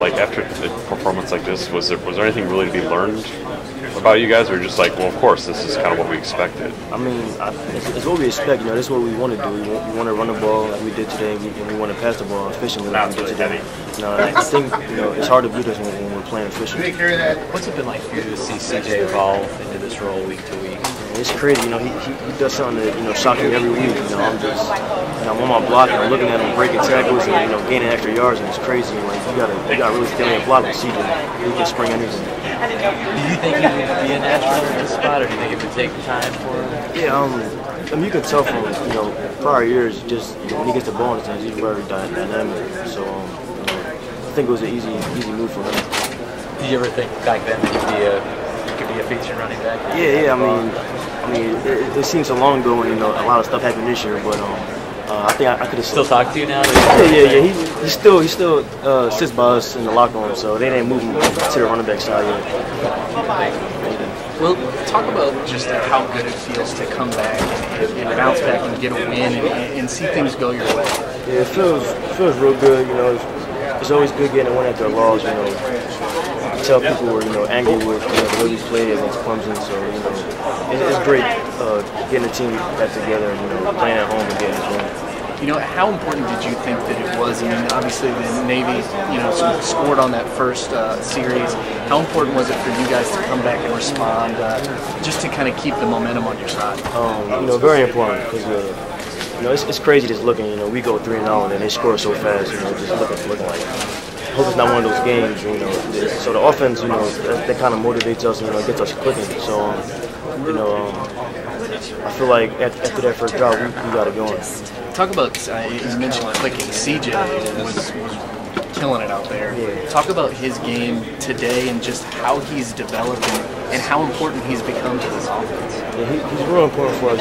Like after a performance like this, was there anything really to be learned about you guys, or just like, well, of course, this is kind of what we expected? I mean, it's what we expect. You know, this is what we want to do. We want to run the ball like we did today, and we want to pass the ball efficiently like we did today. You know, I think it's hard to beat us when we're playing efficiently. What's it been like for you to see CJ evolve into this role week to week? It's crazy. You know, he does something that shock me every week. You know, I'm on my block and I'm looking at him breaking tackles and gaining extra yards, and it's crazy. Like you gotta really stay on your block with CJ. He can spring anything. Do you think he would be a natural in this spot, or do you think it would take time for him? Yeah, I mean, you can tell from prior years, just when he gets the ball in his hands, he's very dynamic. So I think it was an easy move for him. Did you ever think back then that you could be a feature running back? Yeah. I mean, it seems so long ago when a lot of stuff happened this year, but I think I could have still talk to you now. Yeah. He still sits by us in the locker room, so they didn't move him to the running back side yet. Well, talk about just how good it feels to come back and bounce back and get a win and see things go your way. Yeah, it feels real good. It's always good getting a win after a loss. You can tell people were angry with the way we played against Clemson. So it's great getting the team back together and playing at home and getting this win. How important did you think that it was? I mean, obviously the Navy, scored on that first series. How important was it for you guys to come back and respond, just to kind of keep the momentum on your side? Very important because it's crazy just looking. We go 3-0 and then they score so fast. Just looking like. I hope it's not one of those games. So the offense, that kind of motivates us. Gets us clicking. So I feel like after that first drive, we got it going. Talk about, you mentioned clicking. CJ was killing it out there. Yeah. Talk about his game today and just how he's developing and how important he's become to this offense. Yeah, he's real important for us.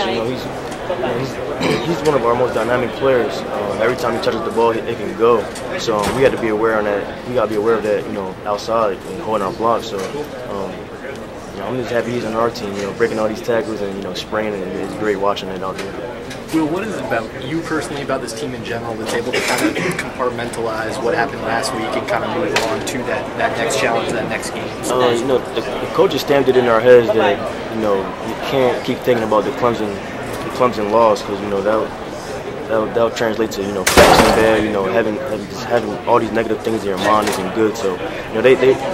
He's one of our most dynamic players. Every time he touches the ball, it can go. So we got to be aware on that. We got to be aware of that, outside and holding our block. So I'm just happy he's on our team. Breaking all these tackles and spraying it. It's great watching it out there. Will, what is it about you personally, about this team in general, that's able to kind of compartmentalize what happened last week and kind of move on to that next challenge, that next game? The coaches stamped it in our heads that you can't keep thinking about the Clemson loss because that'll translate to practicing bad, having all these negative things in your mind isn't good. So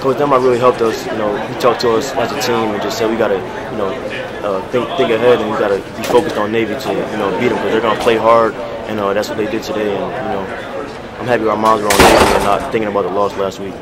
Coach Demar really helped us. He talked to us as a team and just said we gotta think ahead and we gotta be focused on Navy to beat them because they're gonna play hard, and that's what they did today. And I'm happy our minds were on Navy and not thinking about the loss last week.